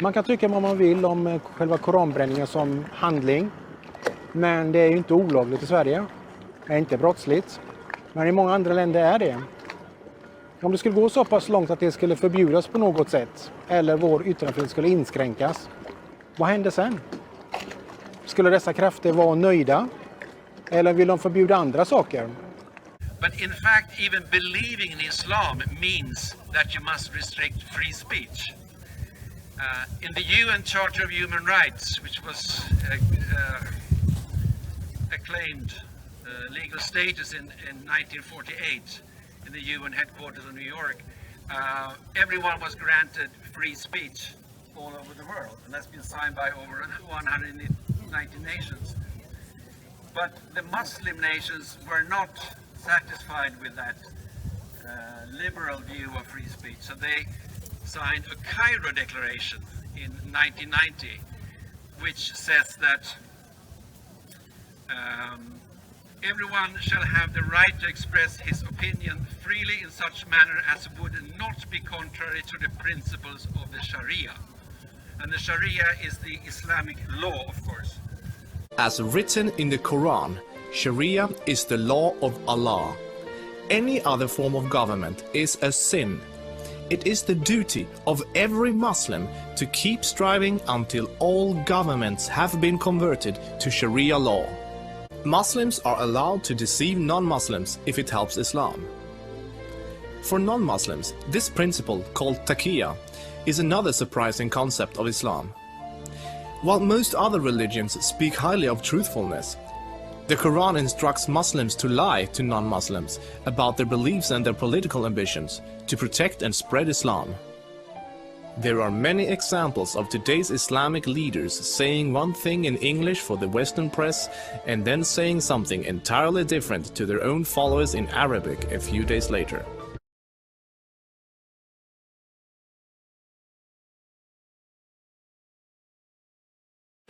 Man kan tycka vad man vill om själva koranbränningen som handling. Men det är ju inte olagligt i Sverige. Det är inte brottsligt. Men i många andra länder är det. Om det skulle gå så pass långt att det skulle förbjudas på något sätt, eller vår yttrandefrihet skulle inskränkas, vad händer sen? Skulle dessa krafter vara nöjda? Eller vill de förbjuda andra saker? But in fact, even believing in Islam means that you must restrict free speech. In the UN Charter of Human Rights, which was acclaimed legal status in 1948 in the UN headquarters of New York, everyone was granted free speech all over the world, and that's been signed by over 190 nations. But the Muslim nations were not satisfied with that liberal view of free speech, so they signed a Cairo Declaration in 1990, which says that everyone shall have the right to express his opinion freely in such manner as would not be contrary to the principles of the Sharia. And the Sharia is the Islamic law, of course. As written in the Quran, Sharia is the law of Allah. Any other form of government is a sin. It is the duty of every Muslim to keep striving until all governments have been converted to Sharia law. Muslims are allowed to deceive non-Muslims if it helps Islam. For non-Muslims, this principle, called taqiyya, is another surprising concept of Islam. While most other religions speak highly of truthfulness, the Quran instructs Muslims to lie to non-Muslims about their beliefs and their political ambitions to protect and spread Islam. There are many examples of today's Islamic leaders saying one thing in English for the Western press and then saying something entirely different to their own followers in Arabic a few days later.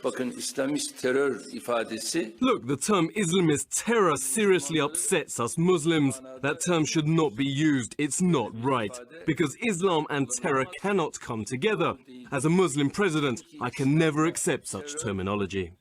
Bakın İslamist terör ifadesi. Look, the term Islamist terror seriously upsets us Muslims. That term should not be used. It's not right. Because Islam and terror cannot come together. As a Muslim president, I can never accept such terminology.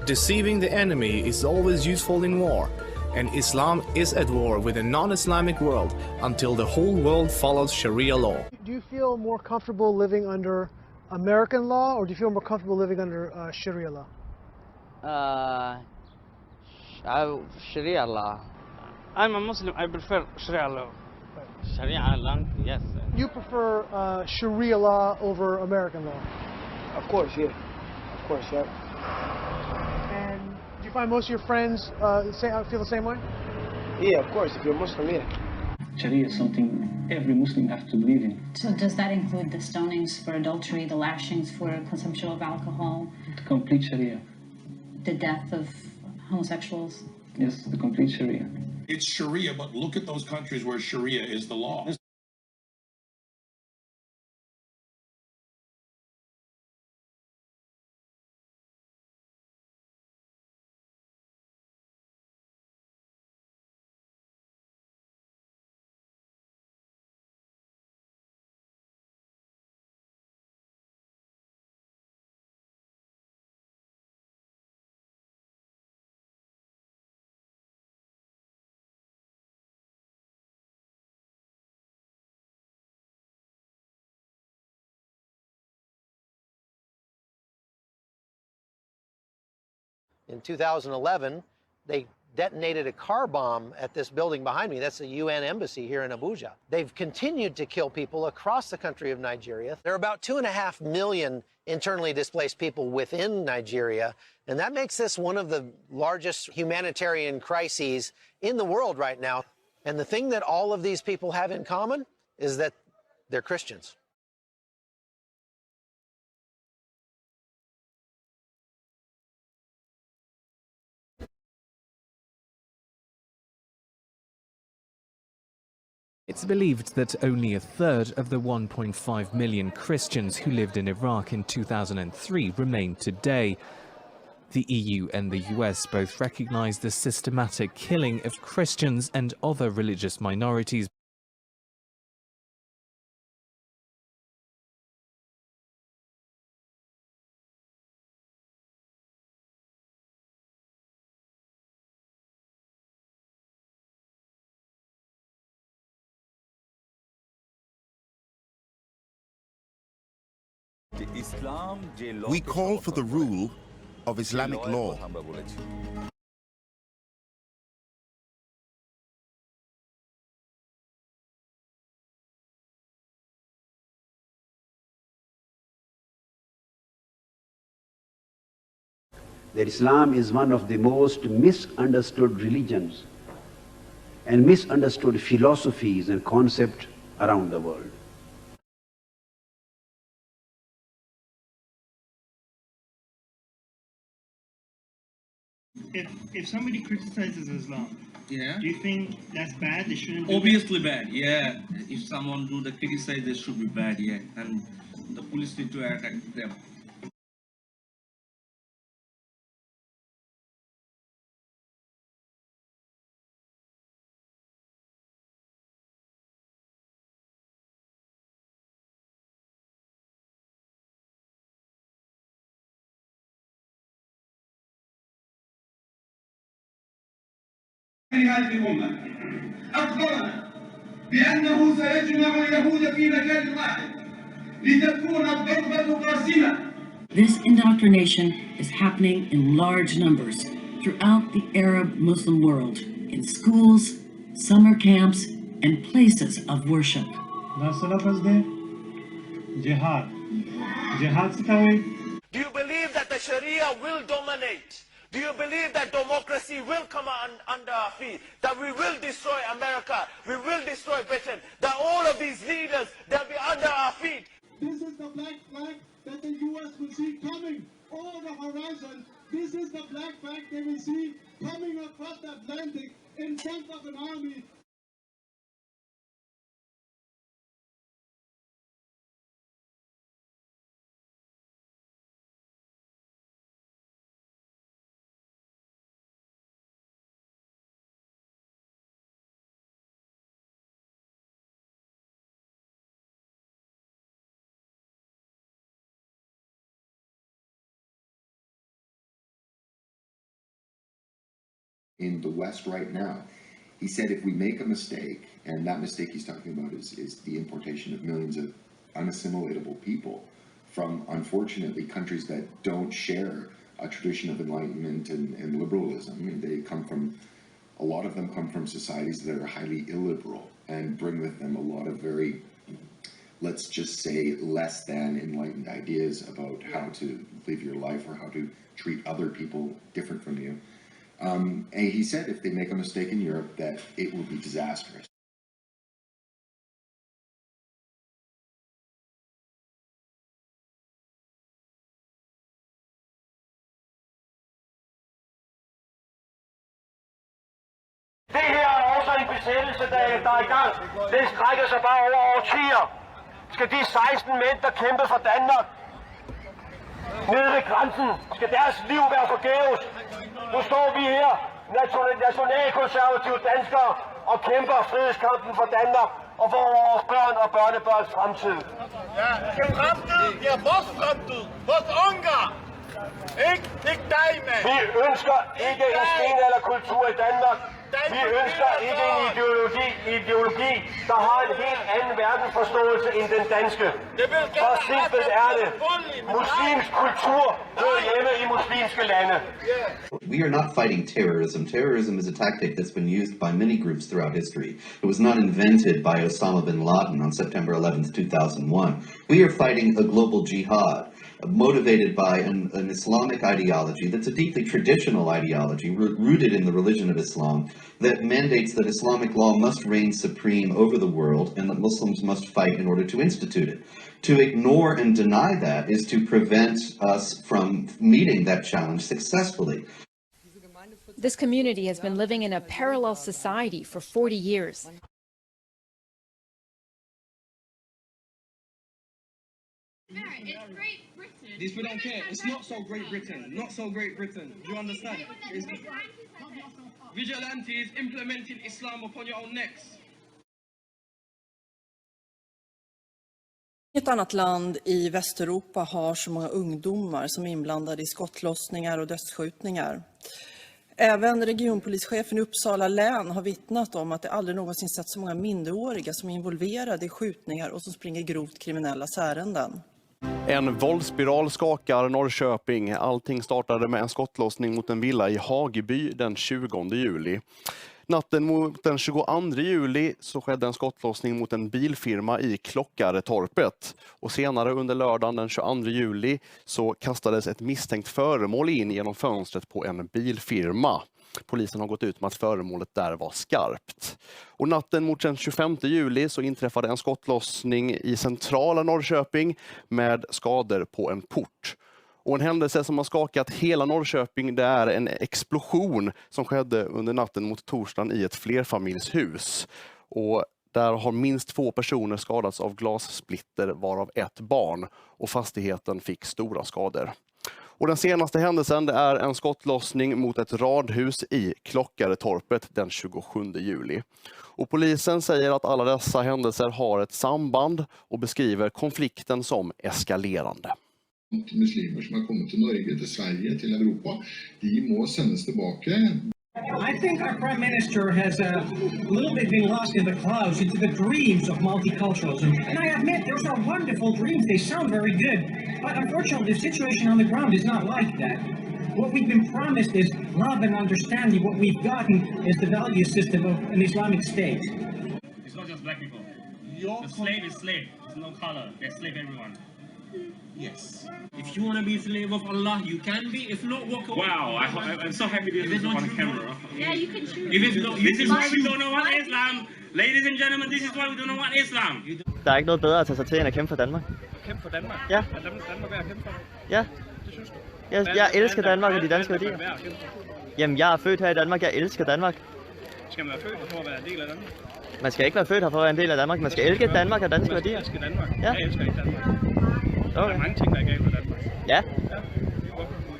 Deceiving the enemy is always useful in war, and Islam is at war with a non-Islamic world until the whole world follows Sharia law. Do you feel more comfortable living under American law, or do you feel more comfortable living under Sharia law? Sharia law. I'm a Muslim, I prefer Sharia law. Sharia law, yes. You prefer Sharia law over American law? Of course, yeah. Of course, yeah. And do you find most of your friends feel the same way? Yeah, of course, if you're Muslim, yeah. Sharia is something every Muslim has to believe in. So does that include the stonings for adultery, the lashings for consumption of alcohol? The complete Sharia. The death of homosexuals? Yes, the complete Sharia. It's Sharia, but look at those countries where Sharia is the law. In 2011, they detonated a car bomb at this building behind me. That's the UN embassy here in Abuja. They've continued to kill people across the country of Nigeria. There are about 2.5 million internally displaced people within Nigeria, and that makes this one of the largest humanitarian crises in the world right now. And the thing that all of these people have in common is that they're Christians. It's believed that only a third of the 1.5 million Christians who lived in Iraq in 2003 remain today. The EU and the US both recognize the systematic killing of Christians and other religious minorities. We call for the rule of Islamic law. That Islam is one of the most misunderstood religions and misunderstood philosophies and concepts around the world. If somebody criticizes Islam, yeah, do you think that's bad? They shouldn't do obviously bad, yeah. If someone do the criticize, they should be bad, yeah. And the police need to attack them. هذه الأمة أخبرنا بأنه سيجمع اليهود في مكان واحد لتكون الضربة قاسمة. This indoctrination is happening in large numbers throughout the Arab Muslim world, in schools, summer camps, and places of worship. Jihad. Jihad sitawi. Do you believe that the Sharia will dominate? Do you believe that democracy will come under our feet? That we will destroy America? We will destroy Britain? That all of these leaders, they'll be under our feet? This is the black flag that the U.S. will see coming over the horizon. This is the black flag they will see coming across the Atlantic in front of an army. In the West right now, he said if we make a mistake, and that mistake he's talking about is the importation of millions of unassimilatable people from, unfortunately, countries that don't share a tradition of enlightenment and liberalism. I mean, they come from, a lot of them come from societies that are highly illiberal and bring with them a lot of very, let's just say, less than enlightened ideas about how to live your life or how to treat other people different from you. And he said if they make a mistake in Europe, that it will be disastrous. Det her er også en besættelse, der er i gang. Den strækker sig bare over årtier. Skal de 16 mænd, der kæmpede for Danmark, nede ved grænsen, skal deres liv være forgæves? Nu står vi her, nationalkonservative danskere, og kæmper frihedskampen for Danmark og for vores børn og børnebørns fremtid. Ja, fremtid, ja, vores fremtid, vores unger. Ikke dig, mand! Vi ønsker ikke en stenalderkultur i Danmark. Vi ønsker ikke en ideologi, der har en helt anden verdensforståelse end den danske. For simpelt er det. Muslimsk kultur hører hjemme i muslimske lande. We are not fighting terrorism. Terrorism is a tactic that's been used by many groups throughout history. It was not invented by Osama bin Laden on September 11th, 2001. We are fighting a global jihad, motivated by an Islamic ideology that's a deeply traditional ideology rooted in the religion of Islam that mandates that Islamic law must reign supreme over the world and that Muslims must fight in order to institute it. To ignore and deny that is to prevent us from meeting that challenge successfully. This community has been living in a parallel society for 40 years. This we don't care. It's not so Great Britain. Not so Great Britain. Do you understand? Vigilantes implementing Islam upon your own necks. Inget annat land i Västeuropa har så många ungdomar som är inblandade i skottlossningar och dödsskjutningar. Även regionpolischefen i Uppsala län har vittnat om att det aldrig någonsin sett så många minderåriga som är involverade i skjutningar och som springer grovt kriminella ärenden. En våldsspiral skakar Norrköping. Allting startade med en skottlossning mot en villa i Hageby den 20 juli. Natten mot den 22 juli så skedde en skottlossning mot en bilfirma i Klockaretorpet. Och senare under lördagen den 22 juli så kastades ett misstänkt föremål in genom fönstret på en bilfirma. Polisen har gått ut med att föremålet där var skarpt. Och natten mot den 25 juli så inträffade en skottlossning i centrala Norrköping med skador på en port. Och en händelse som har skakat hela Norrköping, det är en explosion som skedde under natten mot torsdagen i ett flerfamiljshus. Och där har minst 2 personer skadats av glassplitter, varav ett barn. Och fastigheten fick stora skador. Och den senaste händelsen det är en skottlossning mot ett radhus i Klockaretorpet den 27 juli. Och polisen säger att alla dessa händelser har ett samband och beskriver konflikten som eskalerande. Muslimer som har kommit till Norge, till Sverige, till Europa, de må sändas tillbaka. I think our Prime Minister has a little bit been lost in the clouds, into the dreams of multiculturalism. And I admit, those are wonderful dreams. They sound very good. But unfortunately, the situation on the ground is not like that. What we've been promised is love and understanding. What we've gotten is the value system of an Islamic state. It's not just black people. The slave is slave. There's no color. They slave everyone. Yes. If you want to be a slave of Allah, you can be. If not, walk away. Wow, I'm so happy this is on camera. Yeah, you can choose. If it's not, this is why we don't know what Islam. Ladies and gentlemen, this is why we don't know what Islam. Der er ikke noget bedre at tage sig til end at kæmpe for Danmark. Kæmpe for Danmark? Ja. Er Danmark værd at kæmpe for? Ja. Det synes du? Jeg elsker Danmark og de danske værdier. Jamen, jeg er født her i Danmark. Jeg elsker Danmark. Skal man være født for at være en del af Danmark? Man skal ikke være født her for at være en del af Danmark. Man skal elske Danmark og danske værdier. Man skal elske Danmark. Ja. Jeg elsker ikke Danmark. Der er mange ting, der er galt med Danmark. Ja.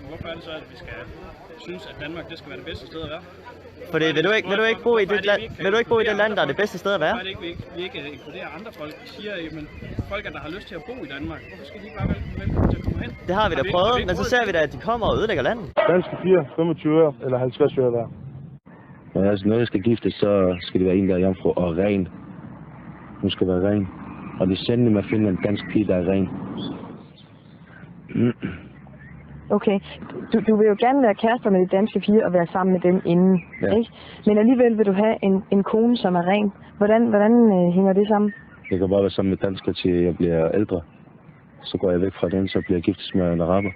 Hvorfor er det så, at vi skal synes, at Danmark det skal være det bedste sted at være? Fordi vil du ikke bo i det land, der er det bedste sted at være? Hvorfor er det ikke, vi ikke inkluderer andre folk? Vi siger, at folk, der har lyst til at bo i Danmark, hvorfor skal de ikke være velkommen til at komme hen? Det har vi da prøvet, men så ser vi da, at de kommer og ødelægger landet. Danske piger, 25 øre eller 50 øre hver. Altså, når jeg skal giftes, så skal det være en, der er jomfru og ren. Hun skal være ren. Og det er sjældent med at finde en dansk pige, der er ren. Okay, du vil jo gerne være kærester med de danske piger og være sammen med dem inden, ja. Ikke? Men alligevel vil du have en kone, som er ren. Hvordan hænger det sammen? Jeg kan bare være sammen med danskere til jeg bliver ældre. Så går jeg væk fra den, så bliver jeg giftet med en araber.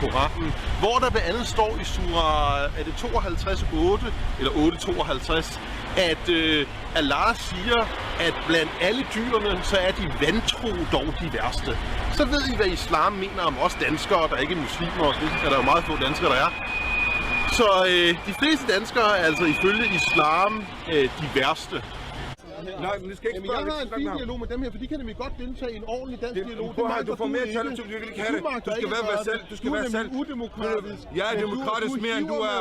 Koranen, hvor der blandt andet står i surah, er det 52:8 eller 8:52, at Allah siger, at blandt alle dyrene, så er de vantro dog de værste. Så ved I, hvad islam mener om os danskere, der ikke er muslimer, og det er der jo meget få danskere, der er. Så de fleste danskere er altså ifølge islam de værste. Nej, men det skal ikke spørge. Jeg har en fin dialog med dem her, for de kan nemlig godt deltage i en ordentlig dansk dialog. Du får mere taletid, du vil ikke have det. Du skal være selv. Du skal være selv. Udemokratisk. Jeg er demokratisk mere end du er.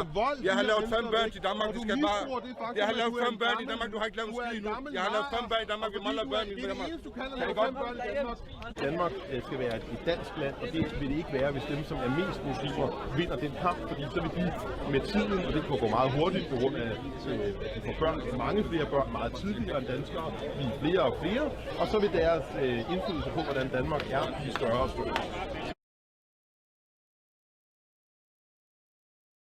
Jeg har lavet 5 børn i Danmark. Du skal bare. Jeg har lavet 5 børn i Danmark. Du har ikke lavet skid endnu. Jeg har lavet 5 børn i Danmark. Vi mangler børn i Danmark. Danmark skal være et dansk land, og det vil det ikke være, hvis dem, som er mest muslimer, vinder den kamp, fordi så vil de med tiden, og det kan gå meget hurtigt på grund af, at de får børn, mange flere børn meget tidligere end danskere, blive flere og flere, og så vil deres indflydelse på, hvordan Danmark er, blive større og større.